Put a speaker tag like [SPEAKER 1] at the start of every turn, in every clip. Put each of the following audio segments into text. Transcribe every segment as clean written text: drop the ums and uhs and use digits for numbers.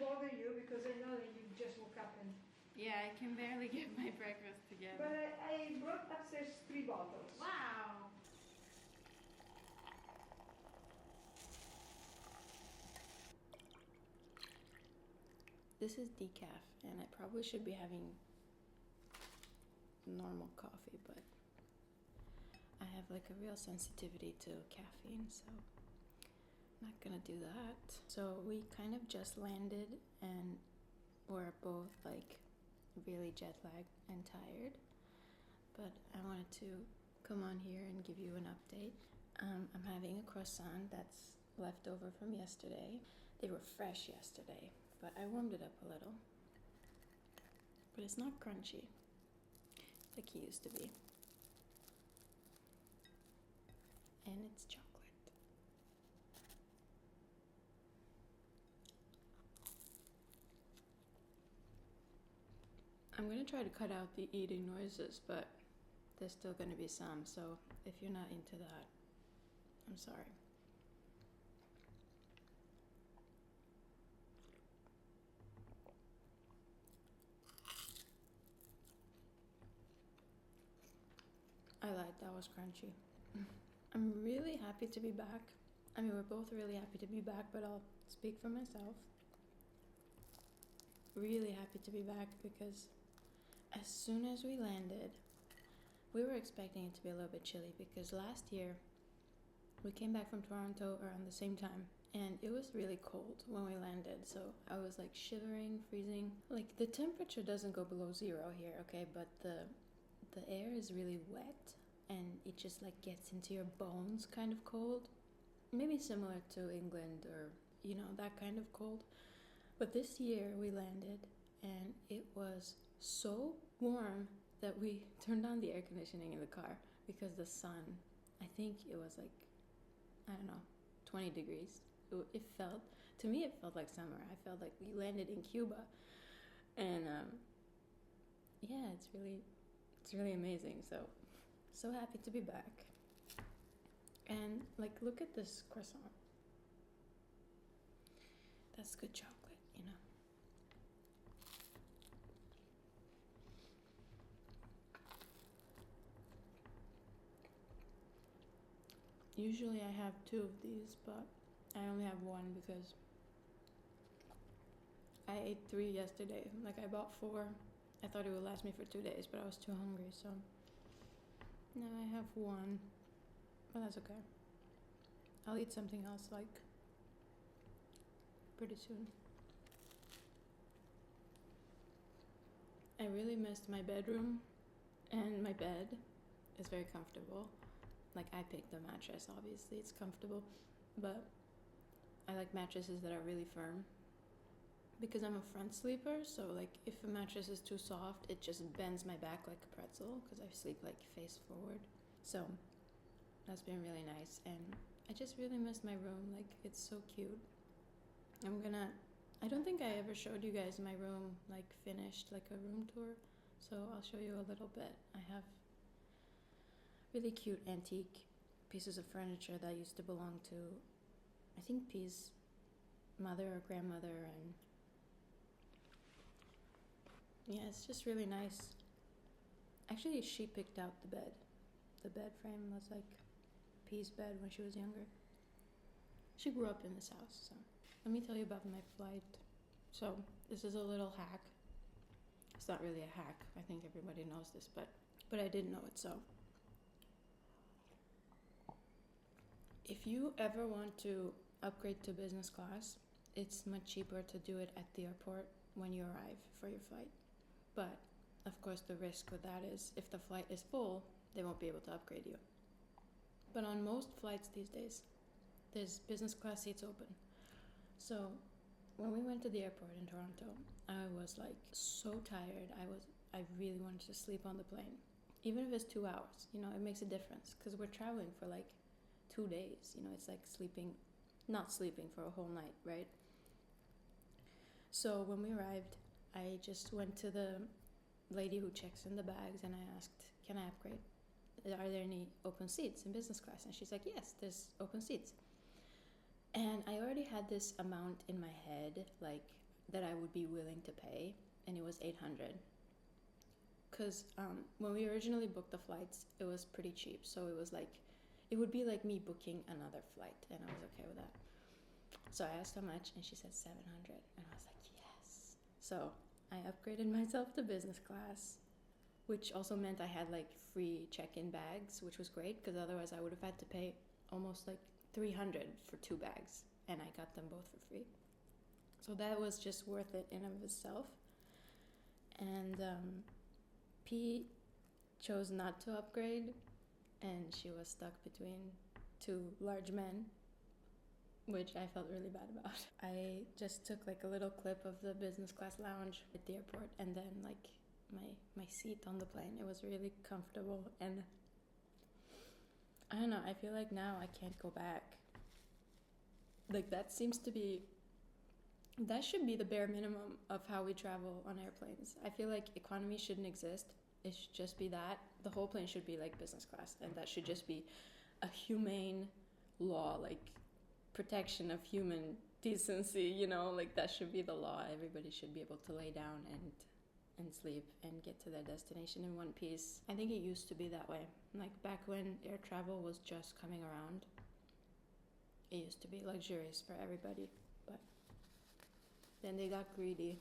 [SPEAKER 1] bother you because I know that you just woke up and...
[SPEAKER 2] Yeah, I can barely get my breakfast together.
[SPEAKER 1] But I brought upstairs 3 bottles.
[SPEAKER 2] Wow! This is decaf, and I probably should be having normal coffee, but I have like a real sensitivity to caffeine, so I'm not gonna do that. So we kind of just landed and we're both like really jet lagged and tired, but I wanted to come on here and give you an update. I'm having a croissant that's left over from yesterday. They were fresh yesterday, but I warmed it up a little. But it's not crunchy like it used to be. And it's chocolate. I'm gonna try to cut out the eating noises, but there's still gonna be some, so if you're not into that, I'm sorry. I lied, that was crunchy. I'm really happy to be back. I mean, we're both really happy to be back, but I'll speak for myself. Really happy to be back because as soon as we landed, we were expecting it to be a little bit chilly because last year we came back from Toronto around the same time and it was really cold when we landed. So I was like shivering, freezing. Like the temperature doesn't go below 0 here, okay? But the air is really wet and it just like gets into your bones kind of cold. Maybe similar to England or, you know, that kind of cold. But this year we landed and it was so warm that we turned on the air conditioning in the car because the sun, I think it was like, I don't know, 20 degrees. It felt, to me it felt like summer. I felt like we landed in Cuba. And yeah, it's really amazing. So happy to be back. And like, look at this croissant. That's good chocolate, you know. Usually I have 2 of these, but I only have 1 because I ate 3 yesterday. Like I bought 4. I thought it would last me for 2 days, but I was too hungry, so now I have 1, but that's okay. I'll eat something else like pretty soon. I really missed my bedroom, and my bed is very comfortable. Like I picked the mattress, obviously it's comfortable, but I like mattresses that are really firm because I'm a front sleeper, so like if a mattress is too soft, it just bends my back like a pretzel because I sleep like face forward. So that's been really nice, and I just really miss my room. Like it's so cute. I don't think I ever showed you guys my room like finished, like a room tour, so I'll show you a little bit. I have really cute antique pieces of furniture that used to belong to, I think, P's mother or grandmother, and yeah, it's just really nice. Actually, she picked out the bed. The bed frame was like P's bed when she was younger. She grew up in this house, so. Let me tell you about my flight. So, this is a little hack. It's not really a hack. I think everybody knows this, but I didn't know it, so. If you ever want to upgrade to business class, it's much cheaper to do it at the airport when you arrive for your flight. But, of course, the risk with that is if the flight is full, they won't be able to upgrade you. But on most flights these days, there's business class seats open. So when we went to the airport in Toronto, I was like so tired. I really wanted to sleep on the plane. Even if it's 2 hours, you know, it makes a difference because we're traveling for like 2 days. You know, it's like not sleeping for a whole night, right? So when we arrived, I just went to the lady who checks in the bags and I asked, can I upgrade? Are there any open seats in business class? And she's like, yes, there's open seats. And I already had this amount in my head, like that I would be willing to pay, and it was 800. Because when we originally booked the flights, it was pretty cheap. So it was like, it would be like me booking another flight, and I was okay with that. So I asked how much, and she said 700, and I was like, yes. So I upgraded myself to business class, which also meant I had like free check-in bags, which was great, because otherwise I would have had to pay almost like 300 for 2 bags, and I got them both for free. So that was just worth it in and of itself. And P chose not to upgrade, and she was stuck between 2 large men, which I felt really bad about. I just took like a little clip of the business class lounge at the airport, and then like my seat on the plane. It was really comfortable, and I don't know, I feel like now I can't go back. Like that should be the bare minimum of how we travel on airplanes. I feel like economy shouldn't exist. It should just be that. The whole plane should be like business class, and that should just be a humane law, like protection of human decency, you know, like that should be the law. Everybody should be able to lay down and sleep and get to their destination in one piece. I think it used to be that way. Like back when air travel was just coming around, it used to be luxurious for everybody, but then they got greedy.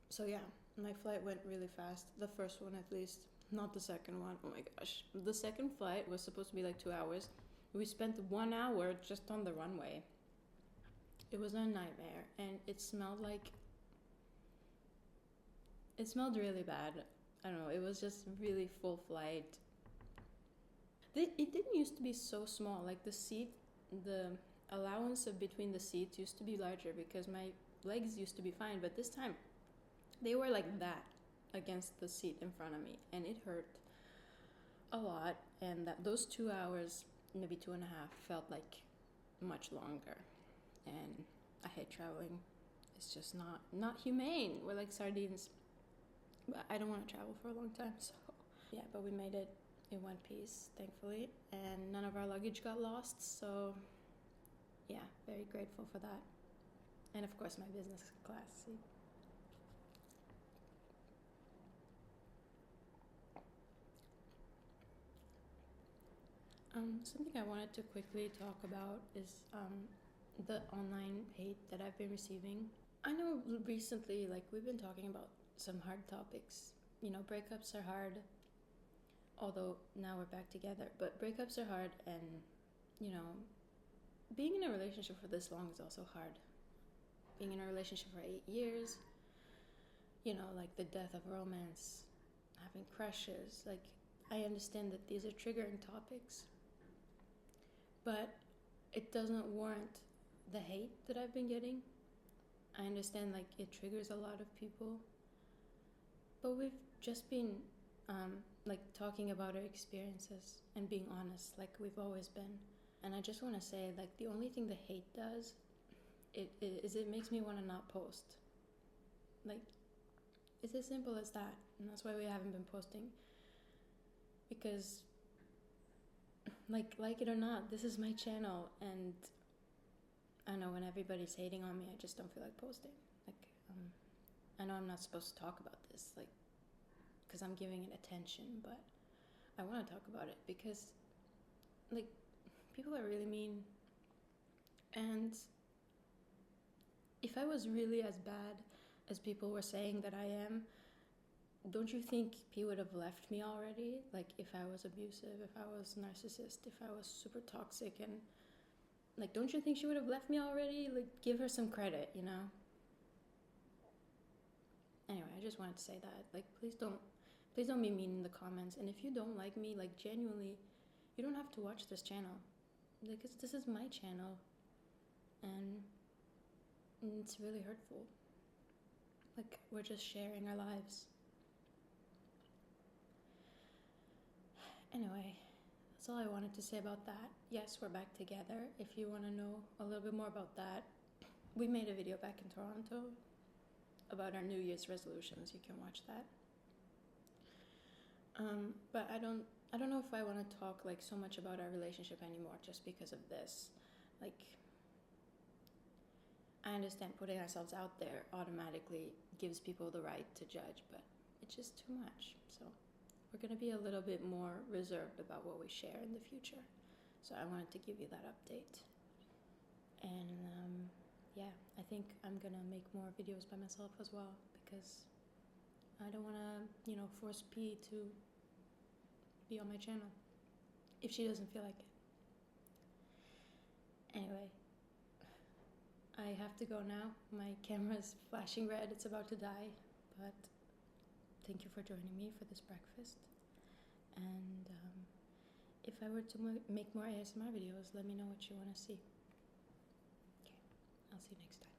[SPEAKER 2] So yeah, my flight went really fast. The first one at least, not the second one. Oh my gosh. The second flight was supposed to be like 2 hours. We spent 1 hour just on the runway. It was a nightmare, and it smelled really bad. I don't know, it was just really full flight. It didn't used to be so small. Like the allowance of between the seats used to be larger because my legs used to be fine, but this time they were like that against the seat in front of me, and it hurt a lot. And those 2 hours, maybe 2.5, felt like much longer. And I hate traveling. It's just not humane. We're like sardines. But I don't want to travel for a long time, so yeah. But we made it in one piece, thankfully, and none of our luggage got lost. So yeah, very grateful for that. And of course, my business class seat. Something I wanted to quickly talk about is the online hate that I've been receiving. I know recently, like, we've been talking about some hard topics. You know, breakups are hard, although now we're back together. But breakups are hard, and, you know, being in a relationship for this long is also hard. Being in a relationship for 8 years, you know, like the death of romance, having crushes, like, I understand that these are triggering topics, but it doesn't warrant the hate that I've been getting. I understand, like, it triggers a lot of people, but we've just been like talking about our experiences and being honest, like we've always been. And I just want to say, like, the only thing the hate does it makes me want to not post. Like, it's as simple as that. And that's why we haven't been posting, because like it or not, this is my channel, and I know when everybody's hating on me, I just don't feel like posting. Like, I know I'm not supposed to talk about this, like, because I'm giving it attention, but I want to talk about it because, like, people are really mean. And if I was really as bad as people were saying that I am, don't you think P would have left me already? Like, if I was abusive, if I was narcissist, if I was super toxic, and, like, don't you think she would have left me already? Like, give her some credit, you know? Anyway, I just wanted to say that. Like, please don't be mean in the comments. And if you don't like me, like, genuinely, you don't have to watch this channel. Because this is my channel. And it's really hurtful. Like, we're just sharing our lives. Anyway, that's all I wanted to say about that. Yes, we're back together. If you want to know a little bit more about that, we made a video back in Toronto about our New Year's resolutions. You can watch that. But I don't know if I want to talk, like, so much about our relationship anymore just because of this. Like, I understand putting ourselves out there automatically gives people the right to judge, but it's just too much. So we're going to be a little bit more reserved about what we share in the future. So I wanted to give you that update. And yeah, I think I'm going to make more videos by myself as well, because I don't want to, force P to be on my channel if she doesn't feel like it. Anyway, I have to go now. My camera's flashing red. It's about to die. But thank you for joining me for this breakfast. And if I were to make more ASMR videos, let me know what you want to see. Okay, I'll see you next time.